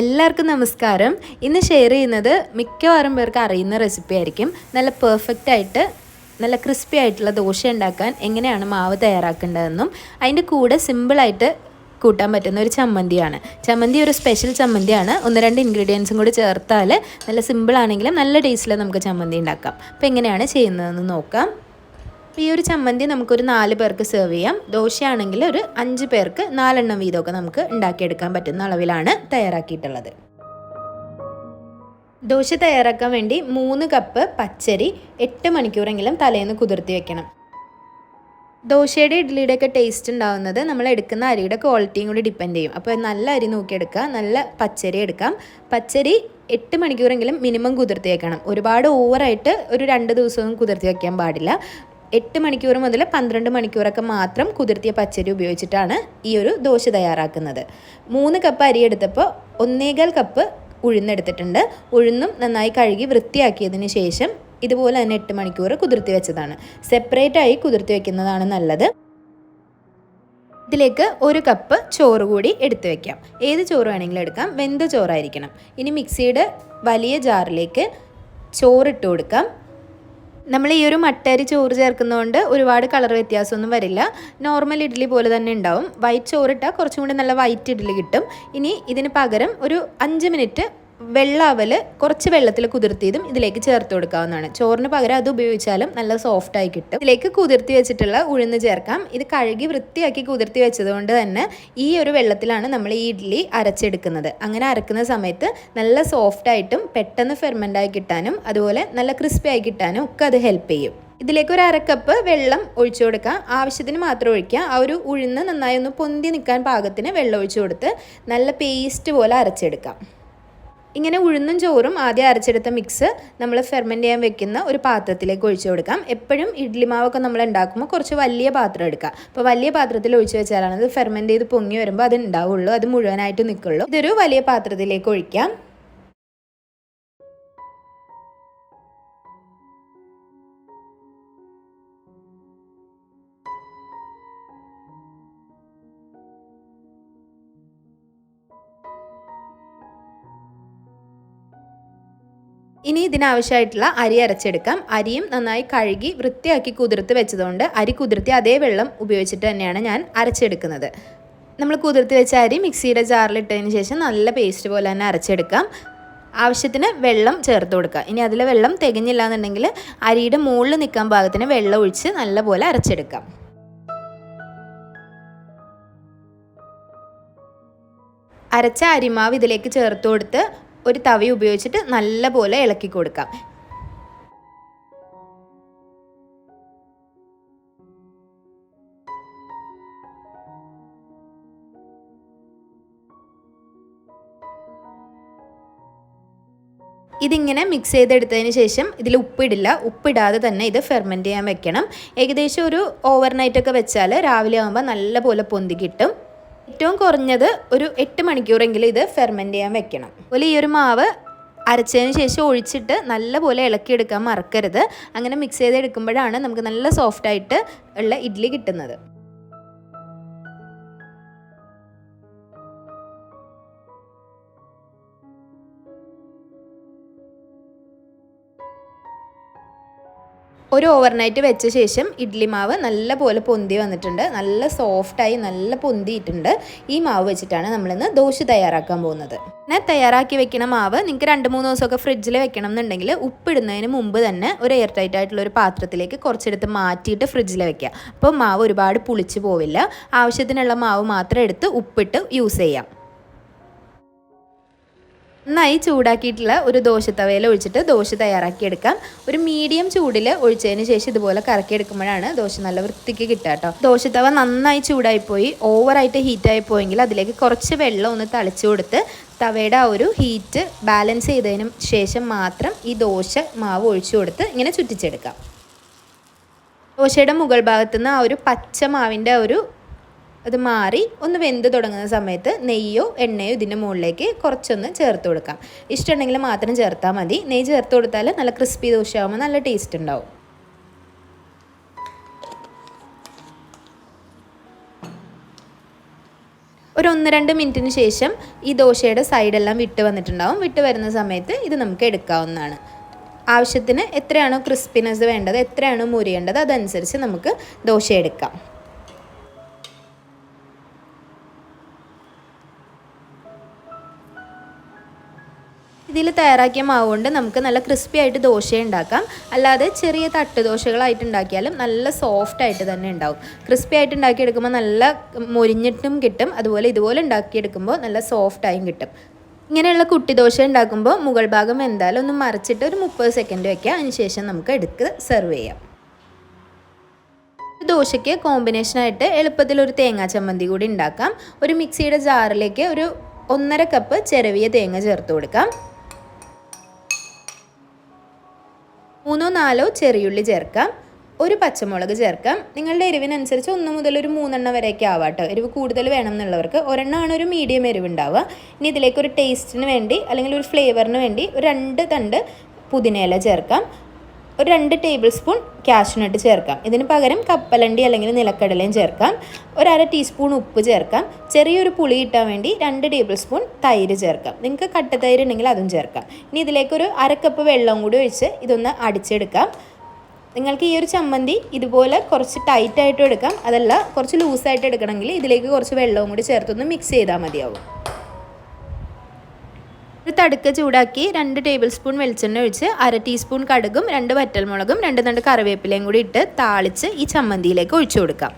എല്ലാവർക്കും നമസ്കാരം. ഇന്ന് ഷെയർ ചെയ്യുന്നത് മിക്കവാറും പേർക്ക് അറിയുന്ന റെസിപ്പി ആയിരിക്കും. നല്ല പെർഫെക്റ്റ് ആയിട്ട് നല്ല ക്രിസ്പി ആയിട്ടുള്ള ദോശ ഉണ്ടാക്കാൻ എങ്ങനെയാണ് മാവ് തയ്യാറാക്കേണ്ടതെന്നും അതിൻ്റെ കൂടെ സിമ്പിളായിട്ട് കൂട്ടാൻ പറ്റുന്ന ഒരു ചമ്മന്തിയാണ്. ചമ്മന്തി ഒരു സ്പെഷ്യൽ ചമ്മന്തിയാണ്. 1-2 ഇൻഗ്രീഡിയൻസും കൂടി ചേർത്താൽ നല്ല സിമ്പിളാണെങ്കിലും നല്ല ടേസ്റ്റിൽ നമുക്ക് ചമ്മന്തി ഉണ്ടാക്കാം. അപ്പോൾ എങ്ങനെയാണ് ചെയ്യുന്നതെന്ന് നോക്കാം. ഈ ഒരു ചമ്മന്തി നമുക്കൊരു 4 പേർക്ക് സെർവ് ചെയ്യാം. ദോശയാണെങ്കിൽ ഒരു 5 പേർക്ക് 4 എണ്ണം വീതമൊക്കെ നമുക്ക് ഉണ്ടാക്കിയെടുക്കാൻ പറ്റുന്ന അളവിലാണ് തയ്യാറാക്കിയിട്ടുള്ളത്. ദോശ തയ്യാറാക്കാൻ വേണ്ടി 3 കപ്പ് പച്ചരി 8 മണിക്കൂറെങ്കിലും തലേന്ന് കുതിർത്തി വെക്കണം. ദോശയുടെ ഇഡ്ഡലിയുടെയൊക്കെ ടേസ്റ്റ് ഉണ്ടാകുന്നത് നമ്മൾ എടുക്കുന്ന അരിയുടെ ക്വാളിറ്റിയും കൂടി ഡിപ്പെൻഡ് ചെയ്യും. അപ്പോൾ നല്ല അരി നോക്കിയെടുക്കുക, നല്ല പച്ചരി എടുക്കാം. പച്ചരി 8 മണിക്കൂറെങ്കിലും മിനിമം കുതിർത്തി വെക്കണം. ഒരുപാട് ഓവറായിട്ട് ഒരു 2 ദിവസവും കുതിർത്തി വയ്ക്കാൻ പാടില്ല. 8 മണിക്കൂർ മുതൽ 12 മണിക്കൂറൊക്കെ മാത്രം കുതിർത്തിയ പച്ചരി ഉപയോഗിച്ചിട്ടാണ് ഈ ഒരു ദോശ തയ്യാറാക്കുന്നത്. 3 കപ്പ് അരി എടുത്തപ്പോൾ 1.25 കപ്പ് ഉഴുന്നെടുത്തിട്ടുണ്ട്. ഉഴുന്നും നന്നായി കഴുകി വൃത്തിയാക്കിയതിന് ശേഷം ഇതുപോലെ തന്നെ 8 മണിക്കൂർ കുതിർത്തി വെച്ചതാണ്. സെപ്പറേറ്റായി കുതിർത്തി വെക്കുന്നതാണ് നല്ലത്. ഇതിലേക്ക് 1 കപ്പ് ചോറ് കൂടി എടുത്തു വെക്കാം. ഏത് ചോറ് വേണമെങ്കിലും എടുക്കാം, വെന്ത ചോറായിരിക്കണം. ഇനി മിക്സിയുടെ വലിയ ജാറിലേക്ക് ചോറിട്ട് കൊടുക്കാം. നമ്മൾ ഈ ഒരു മട്ടരി ചോറ് ചേർക്കുന്നതുകൊണ്ട് ഒരുപാട് കളർ വ്യത്യാസമൊന്നും വരില്ല. നോർമൽ ഇഡ്ഡലി പോലെ തന്നെ ഉണ്ടാവും. വൈറ്റ് ചോറിട്ടാൽ കുറച്ചും കൂടി നല്ല വൈറ്റ് ഇഡ്ഡലി കിട്ടും. ഇനി ഇതിന് പകരം ഒരു 5 മിനിറ്റ് വെള്ളാവൽ കുറച്ച് വെള്ളത്തിൽ കുതിർത്തിയതും ഇതിലേക്ക് ചേർത്ത് കൊടുക്കാവുന്നതാണ്. ചോറിന് പകരം അത് ഉപയോഗിച്ചാലും നല്ല സോഫ്റ്റായി കിട്ടും. ഇതിലേക്ക് കുതിർത്തി വെച്ചിട്ടുള്ള ഉഴുന്ന് ചേർക്കാം. ഇത് കഴുകി വൃത്തിയാക്കി കുതിർത്തി വെച്ചതുകൊണ്ട് തന്നെ ഈ ഒരു വെള്ളത്തിലാണ് നമ്മൾ ഈ ഇഡ്ഡലി അരച്ചെടുക്കുന്നത്. അങ്ങനെ അരക്കുന്ന സമയത്ത് നല്ല സോഫ്റ്റായിട്ടും പെട്ടെന്ന് ഫെർമെൻ്റായി കിട്ടാനും അതുപോലെ നല്ല ക്രിസ്പി ആയി കിട്ടാനും ഒക്കെ അത് ഹെൽപ്പ് ചെയ്യും. ഇതിലേക്ക് ഒരു 1/2 കപ്പ് വെള്ളം ഒഴിച്ചു കൊടുക്കുക. ആവശ്യത്തിന് മാത്രം ഒഴിക്കുക. ആ ഒരു ഉഴുന്ന് നന്നായി ഒന്ന് പൊന്തി നിൽക്കാൻ പാകത്തിന് വെള്ളം ഒഴിച്ചു കൊടുത്ത് നല്ല പേസ്റ്റ് പോലെ അരച്ചെടുക്കാം. ഇങ്ങനെ ഉഴുന്നും ചോറും ആദ്യം അരച്ചെടുത്ത മിക്സ് നമ്മൾ ഫെർമെൻറ്റ് ചെയ്യാൻ വെക്കുന്ന ഒരു പാത്രത്തിലേക്ക് ഒഴിച്ചു കൊടുക്കാം. എപ്പോഴും ഇഡ്ഡലി മാവൊക്കെ നമ്മൾ ഉണ്ടാക്കുമ്പോൾ കുറച്ച് വലിയ പാത്രം എടുക്കുക. അപ്പോൾ വലിയ പാത്രത്തിൽ ഒഴിച്ചു വെച്ചാലാണ് അത് ഫെർമെൻറ്റ് ചെയ്ത് പൊങ്ങി വരുമ്പോൾ അത് ഉണ്ടാവുള്ളൂ, അത് മുഴുവനായിട്ട് നിൽക്കുള്ളൂ. ഇതൊരു വലിയ പാത്രത്തിലേക്ക് ഒഴിക്കാം. ഇനി ഇതിനാവശ്യമായിട്ടുള്ള അരി അരച്ചെടുക്കാം. അരിയും നന്നായി കഴുകി വൃത്തിയാക്കി കുതിർത്ത് വെച്ചതുകൊണ്ട് അരി കുതിർത്തി അതേ വെള്ളം ഉപയോഗിച്ചിട്ട് തന്നെയാണ് ഞാൻ അരച്ചെടുക്കുന്നത്. നമ്മൾ കുതിർത്തി വെച്ച അരി മിക്സിയുടെ ജാറിലിട്ടതിന് ശേഷം നല്ല പേസ്റ്റ് പോലെ തന്നെ അരച്ചെടുക്കാം. ആവശ്യത്തിന് വെള്ളം ചേർത്ത് കൊടുക്കുക. ഇനി അതിലെ വെള്ളം തികഞ്ഞില്ല എന്നുണ്ടെങ്കിൽ അരിയുടെ മുകളിൽ നിൽക്കാൻ പാകത്തിന് വെള്ളം ഒഴിച്ച് നല്ലപോലെ അരച്ചെടുക്കാം. അരച്ച അരിമാവ് ഇതിലേക്ക് ചേർത്ത് കൊടുത്ത് ഒരു തവി ഉപയോഗിച്ചിട്ട് നല്ലപോലെ ഇളക്കി കൊടുക്കാം. ഇതിങ്ങനെ മിക്സ് ചെയ്തെടുത്തതിന് ശേഷം ഇതിൽ ഉപ്പിടില്ല. ഉപ്പിടാതെ തന്നെ ഇത് ഫെർമെൻറ്റ് ചെയ്യാൻ വെക്കണം. ഏകദേശം ഒരു ഓവർനൈറ്റൊക്കെ വെച്ചാൽ രാവിലെ ആകുമ്പോൾ നല്ലപോലെ പൊന്തി കിട്ടും. ഏറ്റവും കുറഞ്ഞത് ഒരു 8 മണിക്കൂറെങ്കിലും ഇത് ഫെർമെൻറ്റ് ചെയ്യാൻ വെക്കണം. അതുപോലെ ഈ ഒരു മാവ് അരച്ചതിന് ശേഷം ഒഴിച്ചിട്ട് നല്ലപോലെ ഇളക്കിയെടുക്കാൻ മറക്കരുത്. അങ്ങനെ മിക്സ് ചെയ്തെടുക്കുമ്പോഴാണ് നമുക്ക് നല്ല സോഫ്റ്റായിട്ട് ഉള്ള ഇഡ്ഡലി കിട്ടുന്നത്. ഒരു ഓവർനൈറ്റ് വെച്ച ശേഷം ഇഡ്ഡലി മാവ് നല്ല പോലെ പൊന്തി വന്നിട്ടുണ്ട്. നല്ല സോഫ്റ്റായി നല്ല പൊന്തിയിട്ടുണ്ട്. ഈ മാവ് വെച്ചിട്ടാണ് നമ്മളിന്ന് ദോശ തയ്യാറാക്കാൻ പോകുന്നത്. പിന്നെ തയ്യാറാക്കി വെക്കുന്ന മാവ് നിങ്ങൾക്ക് 2-3 ദിവസമൊക്കെ ഫ്രിഡ്ജിൽ വെക്കണം എന്നുണ്ടെങ്കിൽ ഉപ്പിടുന്നതിന് മുമ്പ് തന്നെ ഒരു എയർ ടൈറ്റ് ആയിട്ടുള്ള ഒരു പാത്രത്തിലേക്ക് കുറച്ചെടുത്ത് മാറ്റിയിട്ട് ഫ്രിഡ്ജിൽ വെക്കുക. അപ്പോൾ മാവ് ഒരുപാട് പുളിച്ച് പോവില്ല. ആവശ്യത്തിനുള്ള മാവ് മാത്രം എടുത്ത് ഉപ്പിട്ട് യൂസ് ചെയ്യാം. നന്നായി ചൂടാക്കിയിട്ടുള്ള ഒരു ദോശത്തവയിൽ ഒഴിച്ചിട്ട് ദോശ തയ്യാറാക്കിയെടുക്കാം. ഒരു മീഡിയം ചൂടിൽ ഒഴിച്ചതിന് ശേഷം ഇതുപോലെ കറക്കിയെടുക്കുമ്പോഴാണ് ദോശ നല്ല വൃത്തിക്ക് കിട്ടുക കേട്ടോ. ദോശത്തവ നന്നായി ചൂടായിപ്പോയി ഓവറായിട്ട് ഹീറ്റായി പോയെങ്കിൽ അതിലേക്ക് കുറച്ച് വെള്ളം ഒന്ന് തളിച്ചു കൊടുത്ത് തവയുടെ ആ ഒരു ഹീറ്റ് ബാലൻസ് ചെയ്തതിന് ശേഷം മാത്രം ഈ ദോശ മാവ് ഒഴിച്ചു കൊടുത്ത് ഇങ്ങനെ ചുറ്റിച്ചെടുക്കാം. ദോശയുടെ മുകൾ ഭാഗത്തുനിന്ന് ആ ഒരു പച്ച മാവിൻ്റെ ഒരു അത് മാറി ഒന്ന് വെന്ത് തുടങ്ങുന്ന സമയത്ത് നെയ്യോ എണ്ണയോ ഇതിൻ്റെ മുകളിലേക്ക് കുറച്ചൊന്ന് ചേർത്ത് കൊടുക്കാം. ഇഷ്ടമുണ്ടെങ്കിൽ മാത്രം ചേർത്താൽ മതി. നെയ്യ് ചേർത്ത് കൊടുത്താൽ നല്ല ക്രിസ്പി ദോശ ആകുമ്പോൾ നല്ല ടേസ്റ്റ് ഉണ്ടാവും. ഒരു 1-2 മിനിറ്റിന് ശേഷം ഈ ദോശയുടെ സൈഡെല്ലാം വിട്ട് വന്നിട്ടുണ്ടാവും. വിട്ട് വരുന്ന സമയത്ത് ഇത് നമുക്ക് എടുക്കാവുന്നതാണ്. ആവശ്യത്തിന് എത്രയാണോ ക്രിസ്പിനെസ് വേണ്ടത്, എത്രയാണോ മുരിയേണ്ടത്, അതനുസരിച്ച് നമുക്ക് ദോശ എടുക്കാം. ഇതിൽ തയ്യാറാക്കിയ മാവ് കൊണ്ട് നമുക്ക് നല്ല ക്രിസ്പി ആയിട്ട് ദോശ ഉണ്ടാക്കാം. അല്ലാതെ ചെറിയ തട്ട് ദോശകളായിട്ട് ഉണ്ടാക്കിയാലും നല്ല സോഫ്റ്റ് ആയിട്ട് തന്നെ ഉണ്ടാവും. ക്രിസ്പി ആയിട്ട് ഉണ്ടാക്കിയെടുക്കുമ്പോൾ നല്ല മൊരിഞ്ഞിട്ടും കിട്ടും. അതുപോലെ ഇതുപോലെ ഉണ്ടാക്കിയെടുക്കുമ്പോൾ നല്ല സോഫ്റ്റായും കിട്ടും. ഇങ്ങനെയുള്ള കുട്ടി ദോശ ഉണ്ടാക്കുമ്പോൾ മുകൾ ഭാഗം എന്തായാലും ഒന്ന് മറിച്ചിട്ട് ഒരു 30 സെക്കൻഡ് വയ്ക്കുക. അതിനുശേഷം നമുക്ക് എടുത്ത് സെർവ് ചെയ്യാം. ദോശയ്ക്ക് കോമ്പിനേഷനായിട്ട് എളുപ്പത്തിൽ ഒരു തേങ്ങാ ചമ്മന്തി കൂടി ഉണ്ടാക്കാം. ഒരു മിക്സിയുടെ ജാറിലേക്ക് ഒരു 1.5 കപ്പ് ചിരവിയ തേങ്ങ ചേർത്ത് കൊടുക്കാം. 3-4 ചെറിയുള്ളി ചേർക്കാം. ഒരു പച്ചമുളക് ചേർക്കാം. നിങ്ങളുടെ എരിവിനനുസരിച്ച് 1 മുതൽ ഒരു 3 എണ്ണം വരെയൊക്കെ ആവാം കേട്ടോ. എരിവ് കൂടുതൽ വേണം എന്നുള്ളവർക്ക് ഒരെണ്ണമാണ് ഒരു മീഡിയം എരിവ് ഉണ്ടാവുക. ഇനി ഇതിലേക്ക് ഒരു ടേസ്റ്റിന് വേണ്ടി അല്ലെങ്കിൽ ഒരു ഫ്ലേവറിന് വേണ്ടി ഒരു 2 തണ്ട് പുതിനയില ചേർക്കാം. ഒരു 2 ടേബിൾ സ്പൂൺ കാഷ്യൂനട്ട് ചേർക്കാം. ഇതിന് പകരം കപ്പലണ്ടി അല്ലെങ്കിൽ നിലക്കടലയും ചേർക്കാം. ഒരു 1/2 ടീസ്പൂൺ ഉപ്പ് ചേർക്കാം. ചെറിയൊരു പുളി കിട്ടാൻ വേണ്ടി 2 ടേബിൾ സ്പൂൺ തൈര് ചേർക്കാം. നിങ്ങൾക്ക് കട്ടത്തൈര് ഉണ്ടെങ്കിൽ അതും ചേർക്കാം. ഇനി ഇതിലേക്കൊരു 1/2 കപ്പ് വെള്ളം കൂടി ഒഴിച്ച് ഇതൊന്ന് അടിച്ചെടുക്കാം. നിങ്ങൾക്ക് ഈ ഒരു ചമ്മന്തി ഇതുപോലെ കുറച്ച് ടൈറ്റായിട്ടും എടുക്കാം. അതല്ല കുറച്ച് ലൂസായിട്ട് എടുക്കണമെങ്കിൽ ഇതിലേക്ക് കുറച്ച് വെള്ളവും കൂടി ചേർത്തൊന്ന് മിക്സ് ചെയ്താൽ മതിയാവും. ഒരു തടുക്ക ചൂടാക്കി 2 ടേബിൾ സ്പൂൺ വെളിച്ചെണ്ണ ഒഴിച്ച് 1/2 ടീസ്പൂൺ കടുകും 2 വറ്റൽമുളകും 2 തണ്ട് കറിവേപ്പിലയും കൂടി ഇട്ട് താളിച്ച് ഈ ചമ്മന്തിയിലേക്ക് ഒഴിച്ചു കൊടുക്കാം.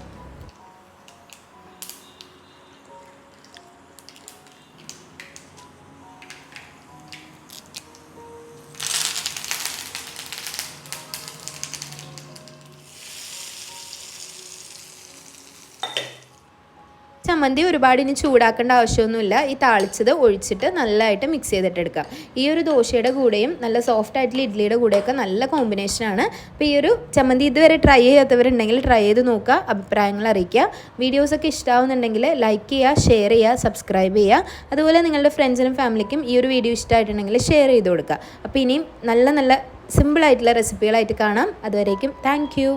ചമ്മന്തി ഒരുപാട് ഇനി ചൂടാക്കേണ്ട ആവശ്യമൊന്നുമില്ല. ഈ താളിച്ചത് ഒഴിച്ചിട്ട് നല്ലതായിട്ട് മിക്സ് ചെയ്തിട്ടെടുക്കാം. ഈ ഒരു ദോശയുടെ കൂടെയും നല്ല സോഫ്റ്റ് ആയിട്ടുള്ള ഇഡ്ഡലിയുടെ കൂടെയൊക്കെ നല്ല കോമ്പിനേഷനാണ്. അപ്പോൾ ഈ ഒരു ചമ്മന്തി ഇതുവരെ ട്രൈ ചെയ്യാത്തവരുണ്ടെങ്കിൽ ട്രൈ ചെയ്ത് നോക്കുക, അഭിപ്രായങ്ങൾ അറിയിക്കുക. വീഡിയോസൊക്കെ ഇഷ്ടമാവുന്നുണ്ടെങ്കിൽ ലൈക്ക് ചെയ്യുക, ഷെയർ ചെയ്യുക, സബ്സ്ക്രൈബ് ചെയ്യുക. അതുപോലെ നിങ്ങളുടെ ഫ്രണ്ട്സിനും ഫാമിലിക്കും ഈ ഒരു വീഡിയോ ഇഷ്ടമായിട്ടുണ്ടെങ്കിൽ ഷെയർ ചെയ്ത് കൊടുക്കുക. അപ്പോൾ ഇനിയും നല്ല നല്ല സിമ്പിളായിട്ടുള്ള റെസിപ്പികളായിട്ട് കാണാം. അതുവരേക്കും താങ്ക് യു.